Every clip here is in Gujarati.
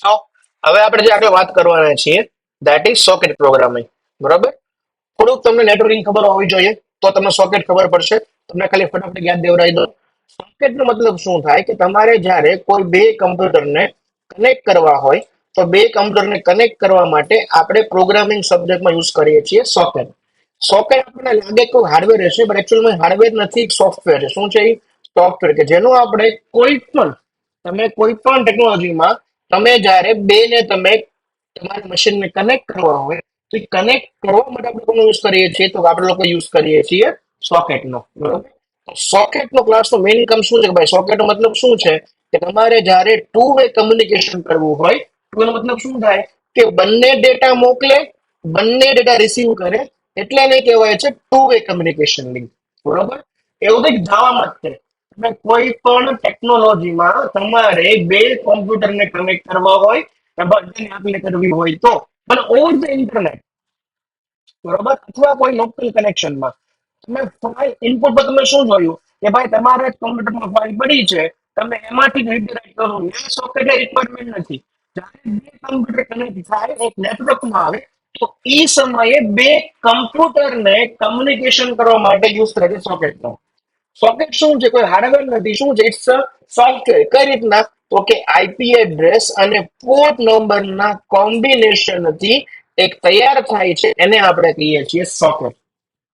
સો હવે આપણે જે આગળ વાત કરવાના છીએ ધેટ ઇઝ સોકેટ પ્રોગ્રામિંગ. બરોબર. થોડુંક તમને નેટવર્કિંગ ખબર હોવી જોઈએ તો તમને સોકેટ ખબર પડશે. તમને ખાલી ફટાફટ યાદ દેવડાવી દો. સોકેટ નો મતલબ શું થાય કે તમારે જ્યારે કોઈ બે કમ્પ્યુટરને કનેક્ટ કરવા હોય તો બે કમ્પ્યુટરને કનેક્ટ કરવા માટે આપણે પ્રોગ્રામિંગ સબ્જેક્ટમાં યુઝ કરીએ છીએ સોકેટ. સોકેટ આપણને લાગે કે હાર્ડવેર હશે પણ એકચ્યુઅલમાં હાર્ડવેર નથી, સોફ્ટવેર છે. શું છે? સોફ્ટવેર કે જેનું આપણે કોઈ પણ કોઈ પણ ટેકનોલોજીમાં તમે જ્યારે બે ને તમે તમારા મશીનને કનેક્ટ કરવા હોય તો કનેક્ટ કરવા માટે આપણે કોનો યુઝ કરીએ છીએ? તો આપણે લોકો યુઝ કરીએ છીએ સોકેટનો. બરોબર. સોકેટ નો ક્લાસ નો મેઇન ઇન્કમ શું છે કે ભાઈ સોકેટ નો મતલબ શું છે કે તમારે જ્યારે ટુ વે કમ્યુનિકેશન કરવું હોય તો એનો મતલબ શું થાય કે બંને ડેટા મોકલે, બંને ડેટા રિસીવ કરે, એટલે એને કહેવાય છે ટુ વે કમ્યુનિકેશન લિંક. બરોબર. એવું કંઈક જાવામાં જ છે. તમે કોઈ પણ ટેકનોલોજીમાં તમારે બે કોમ્પ્યુટરને કનેક્ટ કરવા હોય બધાને આપલે કરવી હોય તો પણ ઓવર ધ ઇન્ટરનેટ. બરોબર. અથવા કોઈ લોકલ કનેક્શનમાં તમે ફાઇલ ઇનપુટ પર તમે શું જોયું કે ભાઈ તમારે કોમ્પ્યુટરમાં ફાઇલ પડી છે, તમે એમાંથી રીડાયરેક્ટ કરો એ સોકેટ રિક્વાયરમેન્ટ નથી. જ્યારે બે કમ્પ્યુટર કનેક્ટ થાય એક નેટવર્કમાં આવે તો એ સમયે બે કમ્પ્યુટરને કમ્યુનિકેશન કરવા માટે યુઝ કરે છે સોકેટનો. સોકેટ શું છે? કોઈ હાર્ડવેર નથી. શું છે? It's a software. કઈ રીતના? તો કે આઈપી એડ્રેસ અને પોર્ટ નંબરના કોમ્બિનેશનથી એક તૈયાર થાય છે, એને આપણે કહીએ છીએ સોકેટ.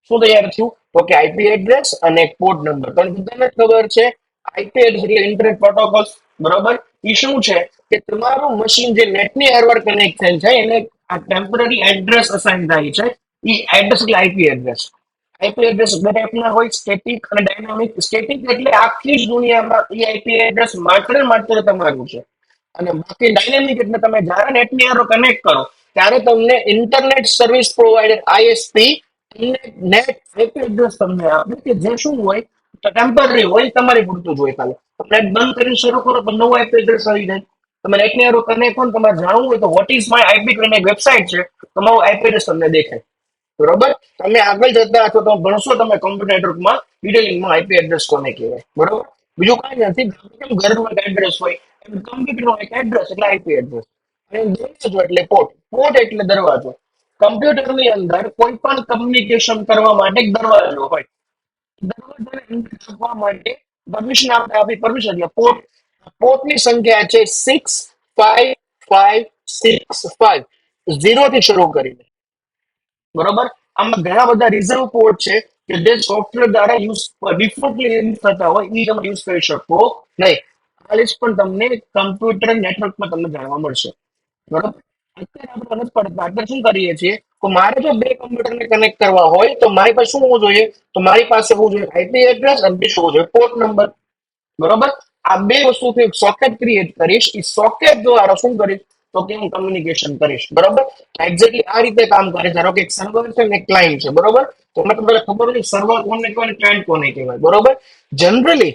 શું તૈયાર થયું? તો કે આઈપી એડ્રેસ અને એક પોર્ટ નંબર. તમને બધાને ખબર છે આઈપી એડ્રેસ એટલે ઇન્ટરનેટ પ્રોટોકોલ. બરોબર. એ શું છે કે તમારું મશીન જે નેટની હારવાર કનેક્ટ થાય છે એને આ ટેમ્પરરી એડ્રેસ અસાઇન થાય છે. એ એડ્રેસ એટલે આઈપી એડ્રેસ. આઈપી એડ્રેસ બે ટાઈપના હોય, સ્ટેટિક અને ડાયનામિક. સ્ટેટિક એટલે આખી જ દુનિયામાં એ આઈપી એડ્રેસ માત્ર ને માત્ર તમારું છે. અને બાકી ડાયનેમિક એટલે તમે જ્યારે નેટની હારે કનેક્ટ કરો ત્યારે તમને ઇન્ટરનેટ સર્વિસ પ્રોવાઈડર આઈએસપી તમને નેટ આઈપી એડ્રેસ તમને આપે કે જે શું હોય તો ટેમ્પરરી હોય, તમારી પૂરતું જ હોય. ખાલી નેટ બંધ કરીને શરૂ કરો તો નવું આઈપી એડ્રેસ આવી જાય. તમે નેટની હારે કનેક્ટ કરો તમારે જાણવું હોય તો વોટ ઇઝ માય આઈપી કરીને એક વેબસાઇટ છે, તમારું આઈપી એડ્રેસ તમને દેખાય. બરોબર. તમે આગળ જતા અથવા તમે ભણશો તમે કોમ્પ્યુટર નેટવર્કમાં ડિટેલિંગમાં આઈપી એડ્રેસ કોને કહેવાય. બરોબર. બીજું કાંઈ નથી. કેમ ઘરનું એક એડ્રેસ હોય એમ કમ્પ્યુટરનો એક એડ્રેસ એટલે આઈપી એડ્રેસ. અને દરવાજો એટલે પોર્ટ. પોર્ટ એટલે દરવાજો. કમ્પ્યુટરની અંદર કોઈ પણ કમ્યુનિકેશન કરવા માટે એક દરવાજો હોય. દરવાજાને એન્ટર કરવા માટે પરમિશન આપી પરમિશન એટલે પોર્ટ. પોર્ટની સંખ્યા છે 65565 ઝીરો થી શરૂ કરીને. બરોબર. આમાં ઘણા બધા રિઝર્વ પોર્ટ છે કે જે સોફ્ટવેર દ્વારા યુઝ ડિફોલ્ટલી યુઝ થતા હોય એ તમે યુઝ કરી શકો નહીં. આ લિસ્ટ પણ તમને કમ્પ્યુટર નેટવર્કમાં તમને જાણવા મળશે. બરોબર. અત્યારે આપણે નથી પડતા. અત્યારે શું કરીએ છીએ તો મારે જો બે કમ્પ્યુટરને કનેક્ટ કરવા હોય તો મારી પાસે શું હોવું જોઈએ? તો મારી પાસે હોવું જોઈએ આઈપી એડ્રેસ અને બીજું હોવું જોઈએ પોર્ટ નંબર. બરોબર. આ બે વસ્તુથી એક સોકેટ ક્રિએટ કરીશ. એ સોકેટ દ્વારા શું કરીશ તો કે હું કમ્યુનિકેશન કરીશ. બરોબર. એક્ઝેક્ટલી આ રીતે કામ કરે. ધારો કે એક સર્વર છે ને એક ક્લાયન્ટ છે. બરોબર. તો મને તમને ખબર હોય સર્વર કોને કહેવાય, ક્લાયન્ટ કોને કહેવાય. બરોબર. જનરલી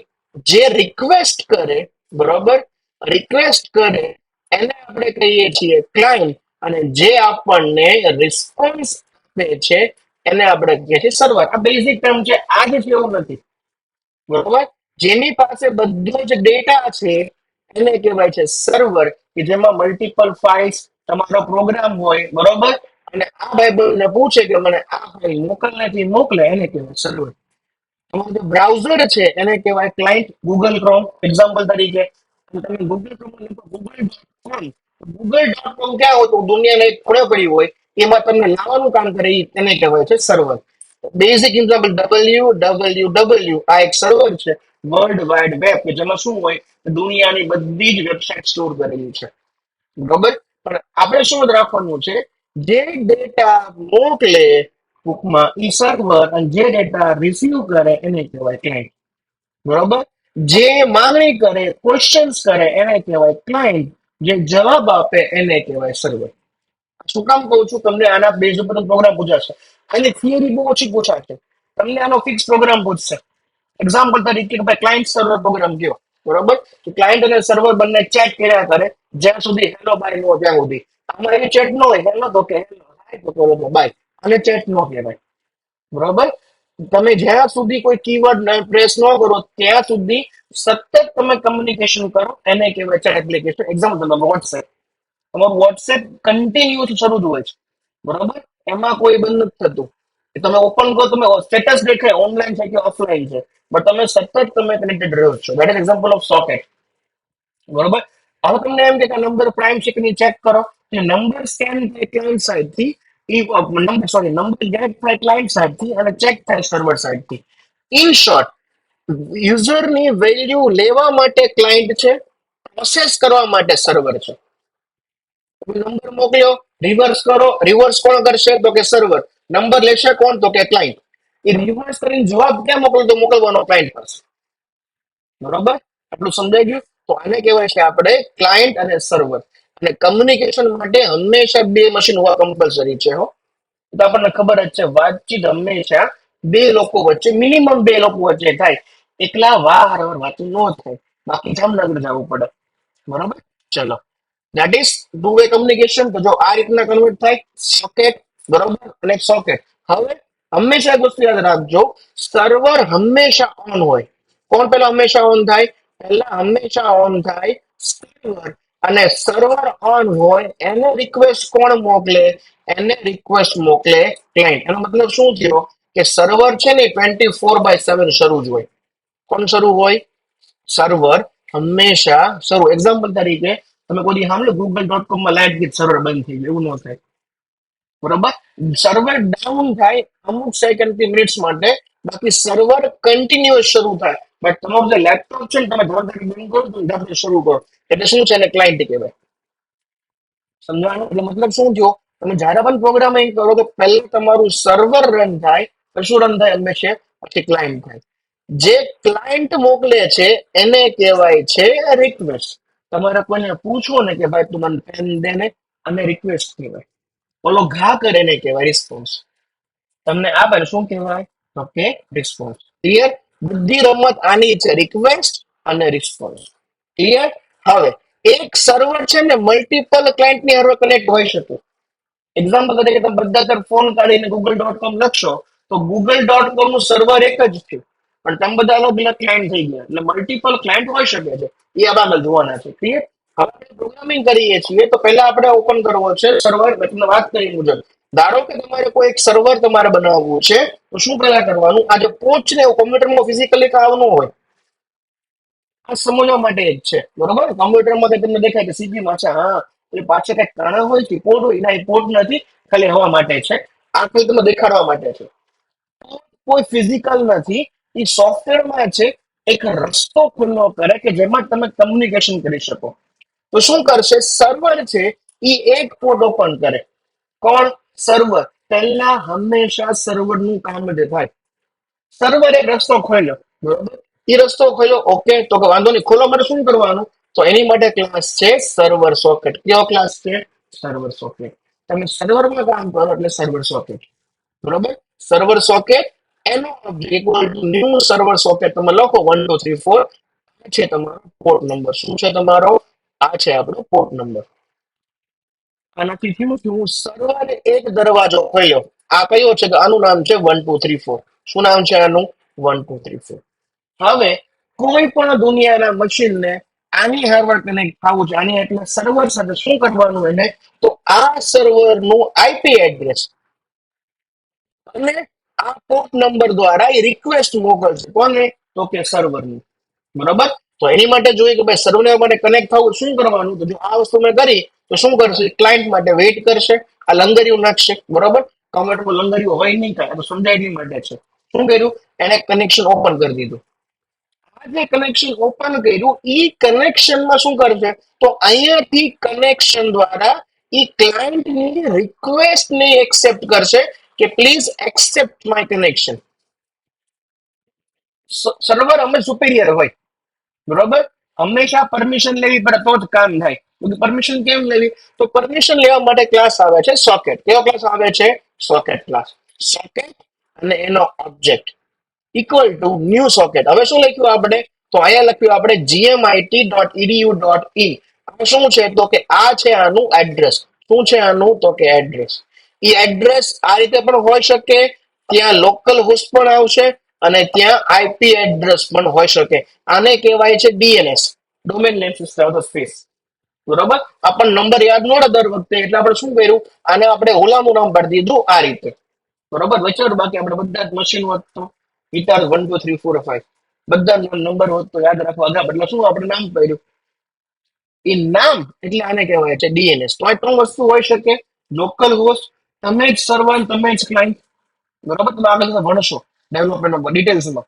જે રિક્વેસ્ટ કરે, બરોબર, રિક્વેસ્ટ કરે એને આપણે કહીએ છીએ ક્લાયન્ટ, અને જે આપણને રિસ્પોન્સ આપે છે એને આપણે કહીએ છીએ સર્વર. આ બેઝિક ટર્મ છે. આ જ છે એવું નથી. બરોબર. જેની પાસે બધો જ ડેટા છે એને કહેવાય છે સર્વર, કે જેમાં મલ્ટિપલ ફાઇલ્સ તમારો પ્રોગ્રામ હોય. બરોબર. અને આ બાઇબલ ને પૂછે કે મને આ ફાઇલ મોકલનાથી મોકલે એને કહેવાય સર્વર. તમારું જે બ્રાઉઝર છે એને કહેવાય ક્લાયન્ટ. ગૂગલ ક્રોમ એક્ઝામ્પલ તરીકે તમે ગૂગલ ક્રોમ ગૂગલ.કોમ ક્યાં હોય તો દુનિયાને એક ખૂણે પડી હોય એમાં તમને લાવવાનું કામ કરે એને કહેવાય છે સર્વર. બેઝિક એક્ઝામ્પલ www આ એક સર્વર છે વર્લ્ડ વાઇડ વેબ કે જેમાં શું હોય દુનિયાની બધી જ વેબસાઇટ સ્ટોર કરેલી છે. બરોબર. પણ આપણે શું યાદ રાખવાનું છે? જે ડેટા મોકલે ટૂંકમાં ઈ સર્વર અને જે ડેટા રિસીવ કરે એને કહેવાય ક્લાયન્ટ. બરોબર. જે માંગણી કરે, ક્વેશ્ચન્સ કરે એને કહેવાય ક્લાયન્ટ. જે જવાબ આપે એને કહેવાય સર્વર. શું કામ કહું છું? તમને આના બેઝ ઉપર પ્રોગ્રામ પૂછાશે. આની થિયરી બહુ ઓછી પૂછાશે. તમને આનો ફિક્સ પ્રોગ્રામ પૂછશે. એક્ઝામ્પલ તરીકે કે ભાઈ ક્લાયન્ટ સર્વર પ્રોગ્રામ કયો. બરોબર. તો ક્લાયન્ટ અને સર્વર બંને ચેટ કર્યા કરે જ્યાં સુધી હેલો બાય નો ત્યાં સુધી. આમાં એવી ચેટ ન હોય હેલો તો કે હેલો, હાય તો કે બાય. અને ચેટ નો કહેવાય. બરોબર. તમે જ્યાં સુધી કોઈ કીવર્ડ પ્રેસ ન કરો ત્યાં સુધી સતત તમે કમ્યુનિકેશન કરો એને કહેવાય ચેટ એપ્લિકેશન. એક્ઝામ્પલ તમે વોટ્સએપ. તમારું વોટ્સએપ કન્ટિન્યુ શરૂ જ હોય છે, બરોબર, એમાં કોઈ બંધ નથી થતું. તમે ઓપન કરો, તમે સ્ટેટસ દેખાય ઓનલાઈન છે કે ઓફલાઈન છે, બટ તમે સતત તમે કનેક્ટેડ રહ્યો છો. That is example of socket, બરોબર. હવે તમને એમ કે નંબર પ્રાઇમ છે કે નહીં ચેક કરો. નંબર સ્કેન થાય ક્લાયન્ટ સાઇડ થી, નંબર સોરી નંબર ગેટ થાય ક્લાયન્ટ સાઇડ થી અને ચેક થાય સર્વર સાઇડ થી. ઇન શોર્ટ, યુઝરની વેલ્યુ લેવા માટે ક્લાયન્ટ છે, પ્રોસેસ કરવા માટે સર્વર છે. નંબર મોકલ્યો, રિવર્સ કરો, રિવર્સ કોણ કરશે તો કે સર્વર. નંબર લેશે કોણ તો કે ક્લાયન્ટ. એ રિવર્સ કરીને જવાબ ક્યાં મોકલતો, મોકલવાનો ક્લાયન્ટ પાસે, બરોબર. આટલું સમજાઈ ગયું. તો આને કહેવાય છે આપણે ક્લાયન્ટ અને સર્વર. અને કમ્યુનિકેશન માટે હંમેશા બે મશીન હોવા કમ્પલસરી છે હો. તો આપણને ખબર જ છે, વાતચીત હંમેશા બે લોકો વચ્ચે, મિનિમમ બે લોકો વચ્ચે થાય. એકલા વાર વાતું ન થાય, બાકી જામનગર જવું પડે, બરોબર. ચલો, that is two way communication. તો જો આ રીતના કન્વર્ટ થાય સોકેટ, બરોબર, અને સોકેટ. હવે હંમેશા એક વસ્તુ યાદ રાખજો, સર્વર હંમેશા ઓન હોય. કોણ પેલા હંમેશા ઓન થાય? પહેલા હંમેશા ઓન થાય સર્વર. અને સર્વર ઓન હોય એને રિક્વેસ્ટ કોણ મોકલે? એને રિક્વેસ્ટ મોકલે ક્લાયન્ટ. એનો મતલબ શું થયો કે સર્વર છે ને 24/7 શરૂ જ હોય. કોણ શરૂ હોય? સર્વર હંમેશા શરૂ. એક્ઝામ્પલ તરીકે તમે કોઈ સાંભળ્યું google.com માં લાઈટ ગીત સર્વર બંધ થઈ ગયું, એવું ન થાય, બરોબર. સર્વર ડાઉન થાય અમુક સેકન્ડ થી મિનિટ્સ માટે, બાકી સર્વર કન્ટિન્યુઅસ શરૂ થાય. બટ તમારું જે લેપટોપ છે ને, તમે ધોરણથી બંધ કરો તો જાતે શરૂ કરો, એટલે શું છે એને ક્લાયન્ટ કહેવાય. સમજાણું? એટલે મતલબ શું થયો, તમે જ્યારે પણ પ્રોગ્રામિંગ કરો તો પહેલા તમારું સર્વર રન થાય, પછી શું રન થાય હંમેશા, પછી ક્લાયન્ટ થાય. જે ક્લાયન્ટ મોકલે છે એને કહેવાય છે રિક્વેસ્ટ. તમારે કોઈને પૂછો ને કે ભાઈ તું મને પેન દે ને, અને રિક્વેસ્ટ કહેવાય. ઓલો ઘા કરે ને કહેવાય રિસ્પોન્સ. તમને આ બાર શું કહેવાય તો કે રિસ્પોન્સ. ક્લિયર? બધી રમત આની છે, રિક્વેસ્ટ અને રિસ્પોન્સ. ક્લિયર? હવે એક સર્વર છે ને મલ્ટિપલ ક્લાયન્ટ ની હારે કનેક્ટ હોઈ શકે. એક્ઝામ્પલ તરીકે તમે બધા તરફ ફોન કાઢીને google.com લખશો તો google.com નું સર્વર એક જ છે, પણ તમે બધા અલગ અલગ ક્લાયન્ટ થઈ ગયા, એટલે મલ્ટિપલ ક્લાયન્ટ હોઈ શકે છે. એ આ આગળ જોવાના છે. ક્લિયર? હવે પ્રોગ્રામિંગ કરીએ છીએ તો પહેલા આપણે ઓપન કરવો છે સર્વર. તમને વાત કરી મુજબ, ધારો કે તમારે કોઈ એક સર્વર તમારે બનાવવું છે, તો શું પહેલા કરવાનું, આ જે પોચ ને કોમ્પ્યુટરમાં ફિઝિકલી આવવાનું હોય, આ સમજવા માટે જ છે, બરોબર. કોમ્પ્યુટરમાં તમને દેખાય કે સીપી માં છે, હા, એ પાછળ કઈક કાણા હોય કે પોર્ટ હોય, ના એ પોર્ટ નથી, ખાલી હવા માટે છે. આ ખાલી તમને દેખાડવા માટે છે. કોઈ ફિઝિકલ નથી, એ સોફ્ટવેરમાં છે. એક રસ્તો ખુલ્લો કરે કે જેમાં તમે કમ્યુનિકેશન કરી શકો. તો શું કરશે સર્વર છે, એ એક પોર્ટ ઓપન કરે. કોણ? સર્વર. પહેલા હંમેશા સર્વર નું કામ જ થાય. સર્વર એક રસ્તો ખોલ્યો, બરોબર. એ રસ્તો ખોલ્યો, ઓકે, તો કે વાંધો નહીં, ખોલવા માટે શું કરવાનું? તો એની માટે ક્લાસ છે સર્વર સોકેટ. કયો ક્લાસ છે? Server socket. તમે સર્વરમાં કામ કરો એટલે સર્વર સોકેટ, બરોબર. સર્વર સોકેટ એનો equal to new server socket. તમે લખો 1 2 3 4. આ છે તમારો પોર્ટ નંબર. શું છે તમારો? આ છે આપણો પોર્ટ નંબર. આનાથી થયું શું? સર્વરે એક દરવાજો ખોલ્યો. આ કયો છે? કે આનું નામ છે 1 2 3 4. શું નામ છે આનું? 1 2 3 4. હવે કોઈ પણ દુનિયાના મશીનને આની હાર્વર કનેક્ટ થવું છે, આની એટલે સર્વર સાથે શું કરવાનું એને, તો આ સર્વર નું આઈપી એડ્રેસ અને આ પોર્ટ નંબર દ્વારા એ રિક્વેસ્ટ મોકલશે. કોને? તો કે સર્વરને, બરોબર. તો એની માટે જોઈએ કે ભાઈ સર્વર માટે કનેક્ટ થવું શું કરવાનું, તો જો આ વસ્તુ મેં કરી તો શું કરશે, ક્લાયન્ટ માટે વેઇટ કરશે, આ લંગરિયું નાખશે, બરોબર. કમ્પ્યુટરમાં લંગરિયું હોય નહીં, થાય તો સમજાય નહીં માટે છે. શું કર્યું? એને કનેક્શન ઓપન કરી દીધું. આ જે કનેક્શન ઓપન કર્યું, ઈ કનેક્શનમાં શું કરશે, તો અહીંયાથી કનેક્શન દ્વારા ઈ ક્લાયન્ટની રિક્વેસ્ટ ને એક્સેપ્ટ કરશે કે please accept my connection. Server અમે સુપેરિયર હોય, બરોબર. હંમેશા પરમિશન લેવી પડે તો જ કામ થાય. પરમિશન કેમ લેવી? તો પરમિશન લેવા માટે ક્લાસ આવે છે સોકેટ. કયો ક્લાસ આવે છે? Socket class. સોકેટ અને એનો object equal to new socket. હવે શું લખ્યું આપણે? તો અહીંયા લખ્યું આપણે gmit.edu.in. આ શું છે? તો કે આ છે આનું એડ્રેસ. શું છે આનું? તો કે એડ્રેસ. એ એડ્રેસ આ રીતે પણ હોઈ શકે, ત્યાં લોકલ હોસ્ટ પણ આવશે અને ત્યાં આઈપી એડ્રેસ પણ હોઈ શકે. આને કહેવાય છે DNS, domain name system of space. બરોબર. આપણને નંબર યાદ ન રહે દર વખતે એટલે આપણે શું કર્યું, આને આપણે હુલામું નામ પાડી દીધું આ રીતે. બરોબર. વચ્ચે બાકી આપણે બધા જ મશીન હોત તો ગીટાર 1 2 3 4 5 બધા નંબર હોત તો યાદ રાખવા આગળ, એટલે શું આપણે નામ પાડ્યું. એ નામ એટલે આને કહેવાય છે ડીએનએસ. તો આ ત્રણ વસ્તુ હોઈ શકે: લોકલ હોસ્ટ, તમે જ સર્વર, તમે જ ક્લાયન્ટ. બરોબર. તમે આગળ જતા ભણશો ડેવલપમેન્ટ ડિટેલ્સમાં.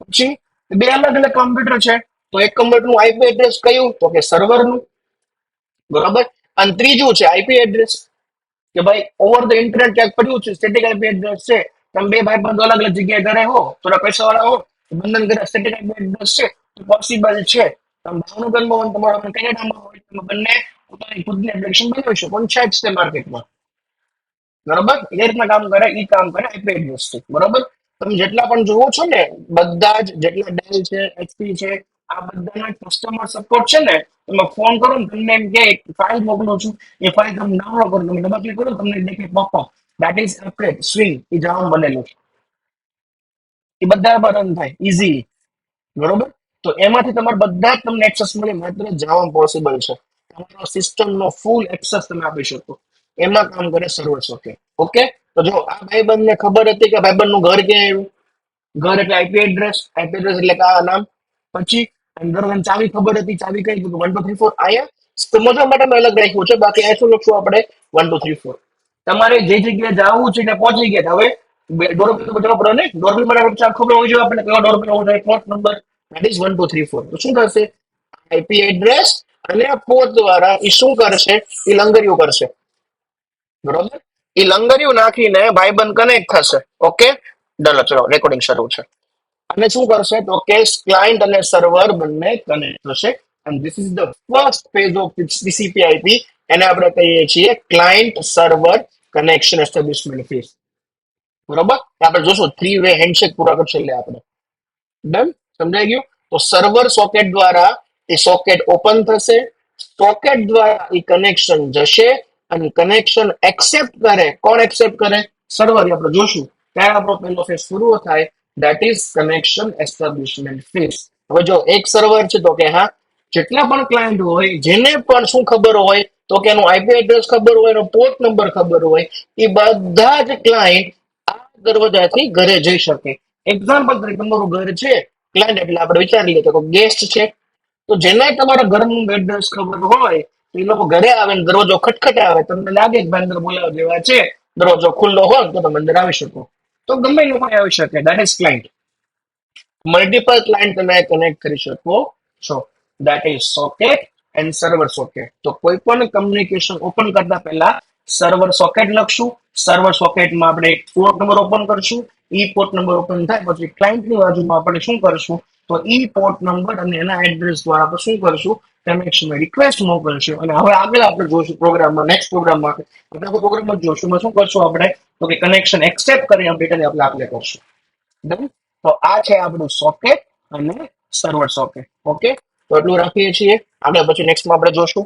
પછી બે અલગ અલગ કમ્પ્યુટર છે. તો એક કમ્પ્યુટરનું આઈપી એડ્રેસ કયું, તો કે સર્વરનું. બરોબર. અને ત્રીજું છે આઈપી એડ્રેસ, કે ભાઈ ઓવર ધ ઇન્ટરનેટ ક્યાંક પડ્યું છે, સ્ટેટિક આઈપી એડ્રેસ છે. તમે બે ભાઈ બંધ અલગ અલગ જગ્યાએ ઘરે હો, થોડા પૈસા વાળા હો, બંધન ઘરે સ્ટેટિક આઈપી એડ્રેસ છે તો પોસિબલ છે. તમે ભાવનગરમાં હો, તમારા કેનેડામાં હોય, તમે બંને પોતાની ખુદની એપ્લિકેશન બનાવી શકો. પણ છે જ તે માર્કેટમાં. બરોબર. એ રીતના કામ કરે, ઈ કામ કરે આઈપી એડ્રેસ થી. બરોબર. તમે જેટલા પણ જોવો છો ને, બધા જ જેટલા ડેલ છે, એચપી છે, આ બધાના કસ્ટમર સપોર્ટ છે ને, તમે ફોન કરો ને, તમને એમ કે ફાઇલ મોકલું છું, એ ફાઇલ તમે ડાઉનલોડ કરો, તમે ડબલ ક્લિક કરો, તમને દેખે popup that is update swing, એ જવાનું બનેલું છે. એ બધા પર રન થાય ઇઝીલી. બરોબર. તો એમાંથી તમારે બધા જ તમને એક્સેસ મળે, માત્ર જવા પોસિબલ છે. તમારો સિસ્ટમ નો ફૂલ એક્સેસ તમે આપી શકો. એમાં કામ કરે સર્વર સોકેટ. ઓકે. તો જો આ ભાઈબંધને ખબર હતી કે ભાઈબંધ નું ઘર ક્યાં આવ્યું. ઘર એટલે આઈપી એડ્રેસ, આઈપી એડ્રેસ એટલે આ નામ. પછી અંદર ચાવી ખબર હતી, ચાવી કઈ 1 2 3 4. આયા સમજવા માટે મેં અલગ રાખ્યું છે, બાકી આ શું લખશું આપણે 1 2 3 4. તમારે જે જગ્યાએ જવું છે ને પહોંચી ગયા. હવે ડોરબેલ તો બજાવવા પડે ને, ડોરબેલ માટે ખબર હોવી જોઈએ આપણે કયો ડોરબેલ હોવો જોઈએ, પોર્ટ નંબર દેટ ઇઝ 1 2 3 4. તો શું કરશે, આઈપી એડ્રેસ અને પોર્ટ દ્વારા એ શું કરશે, એ લંગરિયું કરશે. બરોબર. એ લંગરિયું નાખીને ભાઈબંધ કનેક્ટ થશે. ઓકે. ડલો, ચલો રેકોર્ડિંગ શરૂ છે. અને શું કરશે, તો કે ક્લાયન્ટ અને સર્વર બંને કનેક્ટ થશે. અને this is the first phase of TCP IP. એને આપણે કહીએ છીએ client server connection establishment phase. બરોબર. આપણે જોશું 3 વે હેન્ડશેક પૂરા કરશે એટલે આપણે ડન. સમજાઈ ગયું. તો સર્વર સોકેટ દ્વારા એ સોકેટ ઓપન થશે, સોકેટ દ્વારા એ કનેક્શન જશે, અને કનેક્શન એક્સેપ્ટ કરે. કોણ એક્સેપ્ટ કરે, સર્વર. આપણે જોશું ત્યારે આપણો પહેલો ફેઝ શરૂ થાય, that is connection establishment phase. હવે જો એક સર્વર છે તો કે હા, જેટલા પણ ક્લાયન્ટ હોય, જેને પણ શું ખબર હોય, તો કે એનું આઈપી એડ્રેસ ખબર હોય, એનો પોર્ટ નંબર ખબર હોય, એ બધા જ ક્લાયન્ટ આ દરવાજાથી ઘરે જઈ શકે. એક્ઝામ્પલ તરીકે તમારું ઘર છે, ક્લાયન્ટ એટલે આપણે વિચારી લઈએ તો ગેસ્ટ છે. તો જેને તમારા ઘરનું એડ્રેસ ખબર હોય, તો એ લોકો ઘરે આવે ને દરવાજો ખટખટે આવે, તમને લાગે કે ભાઈ અંદર બોલાવા જેવા છે, દરવાજો ખુલ્લો હોય તો તમે અંદર આવી શકો. તો ગમે લોકો આવી શકે. That is client. Multiple client તમે કનેક્ટ કરી શકો છો. That is socket and server socket. તો કોઈ પણ કમ્યુનિકેશન ઓપન કરતા પહેલા સર્વર સોકેટ લખશું. સર્વર સોકેટમાં આપણે એક પોર્ટ નંબર ઓપન કરશું. ઈ પોર્ટ નંબર ઓપન થાય પછી ક્લાયન્ટની બાજુમાં આપણે શું કરશું, તો ઈ પોર્ટ નંબર અને એના એડ્રેસ દ્વારા આપણે શું કરશું, કનેક્શન રિક્વેસ્ટ મોકલશું. અને હવે આગળ આપણે જોશું પ્રોગ્રામમાં, નેક્સ્ટ પ્રોગ્રામમાં આપણે પ્રોગ્રામમાં જોશું શું કરશું આપણે, તો કે કનેક્શન એક્સેપ્ટ કરી આપણે એપ્લાય કરશું. ડન. તો આ છે આપણું સોકેટ અને સર્વર સોકેટ. ઓકે. તો એટલું રાખીએ છીએ. આગળ પછી નેક્સ્ટમાં આપણે જોશું.